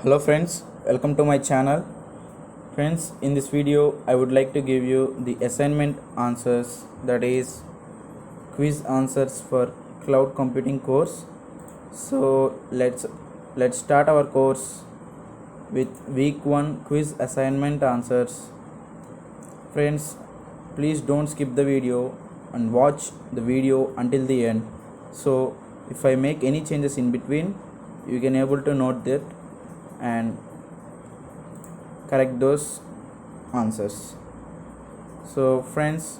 Hello friends, welcome to my channel. Friends, in this video I would like to give you the assignment answers, that is quiz answers for cloud computing course. So let's start our course with week 1 quiz assignment answers. Friends, please don't skip the video and watch the video until the end. So if I make any changes in between, you can able to note that and correct those answers. So friends,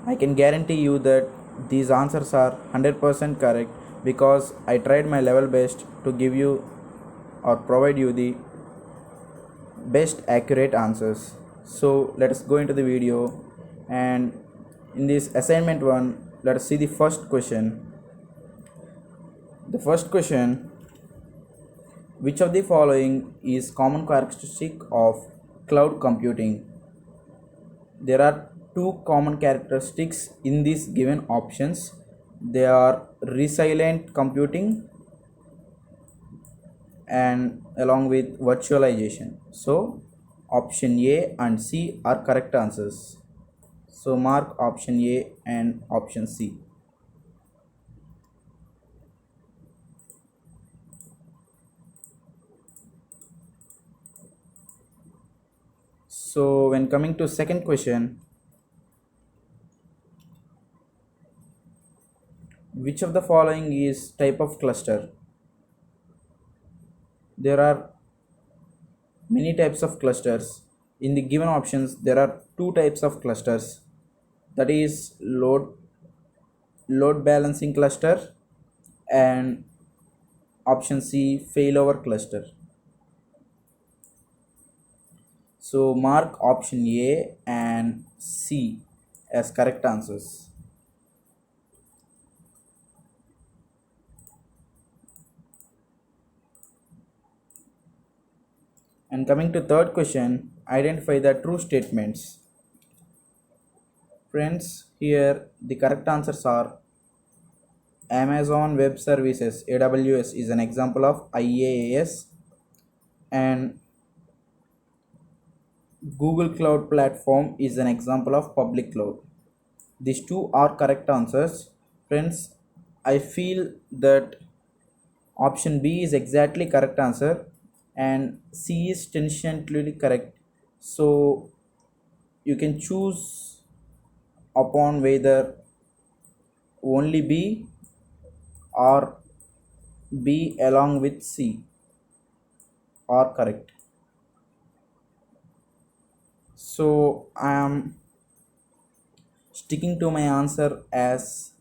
I can guarantee you that these answers are 100% correct because I tried my level best to give you or provide you the best accurate answers. So let us go into the video, and in this assignment 1, let us see the first question. The first question: which of the following is common characteristic of cloud computing? There are two common characteristics in these given options. They are resilient computing and along with virtualization. So option A and C are correct answers. So mark option A and option C. So when coming to second question, which of the following is type of cluster? There are many types of clusters. In the given options, there are two types of clusters, that is load balancing cluster and option C failover cluster. So mark option A and C as correct answers. And coming to third question, identify the true statements. Friends, here the correct answers are Amazon Web Services AWS is an example of IaaS, and Google Cloud Platform is an example of public cloud. These two are correct answers. Friends, I feel that option B is exactly correct answer and C is tangentially correct. So you can choose upon whether only B or B along with C are correct. So I am sticking to my answer as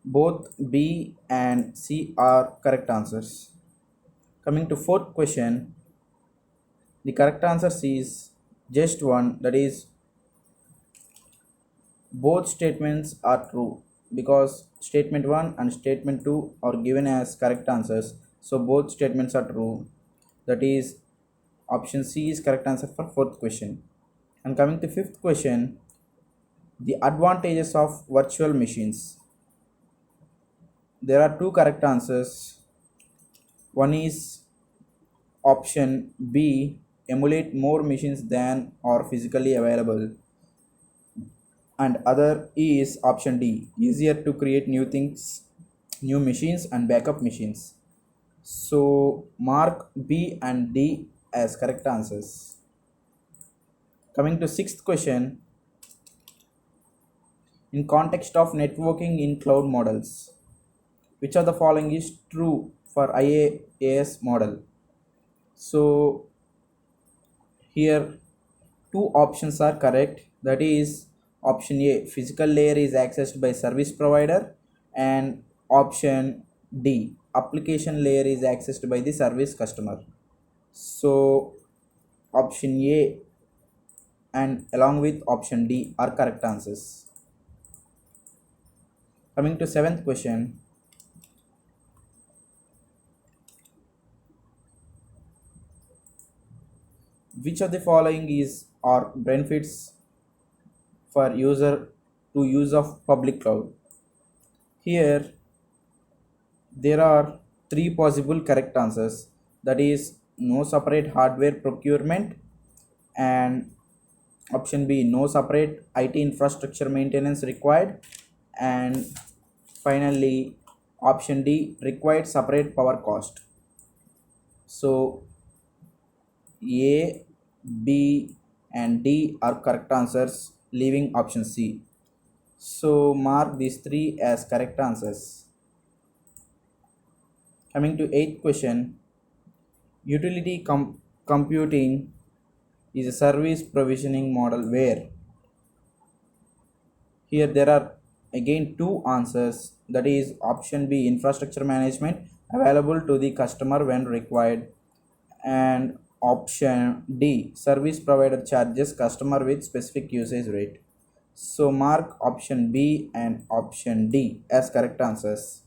both B and C are correct answers. Coming to fourth question, the correct answer is just one, that is both statements are true because statement 1 and statement 2 are given as correct answers. So both statements are true. That is option C is correct answer for fourth question. And coming to fifth question, the advantages of virtual machines. There are two correct answers. One is option B, emulate more machines than are physically available, and other is option D, easier to create new things, new machines and backup machines. So mark B and D as correct answers. Coming to sixth question, in context of networking in cloud models, which of the following is true for IaaS model? So here two options are correct, that is option A, physical layer is accessed by service provider, and option D, application layer is accessed by the service customer. So option A and along with option D are correct answers. Coming to seventh question, which of the following is or benefits for user to use of public cloud? Here there are three possible correct answers. that is no separate hardware procurement, and option B, no separate IT infrastructure maintenance required, and finally option D, required separate power cost. So A, B and D are correct answers, leaving option C. So mark these three as correct answers. Coming to eighth question, utility computing is a service provisioning model where. Here there are again two answers, that is option B, infrastructure management available to the customer when required, and option D, service provider charges customer with specific usage rate. So mark option B and option D as correct answers.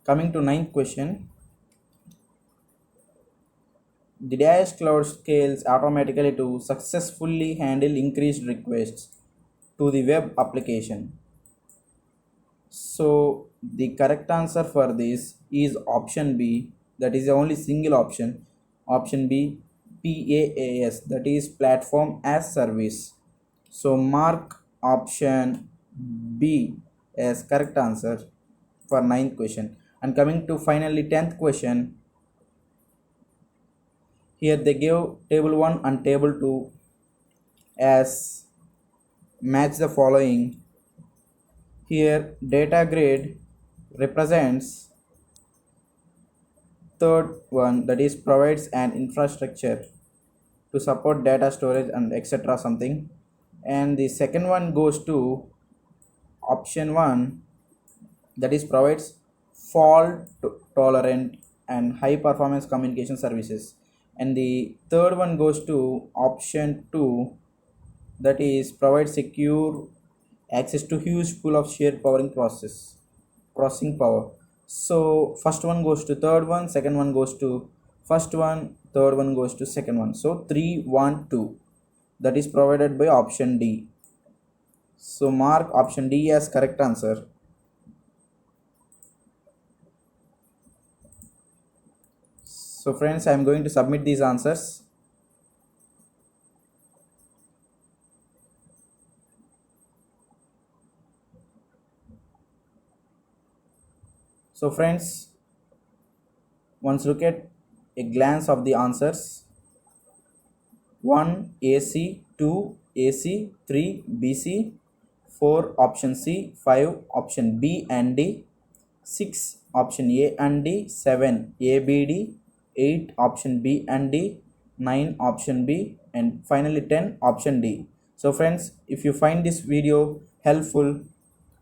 Coming to ninth question, the Dash Cloud scales automatically to successfully handle increased requests to the web application. So the correct answer for this is option B, that is the only single option. Option B, PaaS, that is platform as service. So mark option B as correct answer for ninth question. And coming to finally 10th question, here they give table 1 and table 2 as match the following. Here data grid represents third one, that is provides an infrastructure to support data storage and etc something, and the second one goes to option 1, that is provides fault tolerant and high performance communication services, and the third one goes to option 2, that is provide secure access to huge pool of shared processing power. So first one goes to third one, second one goes to first one, third one goes to second one. So 3 1 2, that is provided by option D. So mark option D as correct answer. So friends, I am going to submit these answers. So friends, once look at a glance of the answers. 1 AC, 2 AC, 3 BC, 4 option C, 5 option B and D, 6 option A and D, 7 ABD, 8 option B and D, 9 option B, and finally 10 option D. So friends, if you find this video helpful,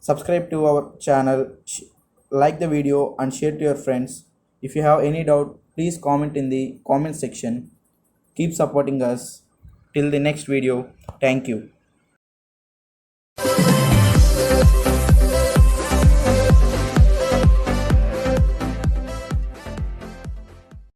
subscribe to our channel, like the video and share to your friends. If you have any doubt, please comment in the comment section. Keep supporting us. Till the next video. Thank you.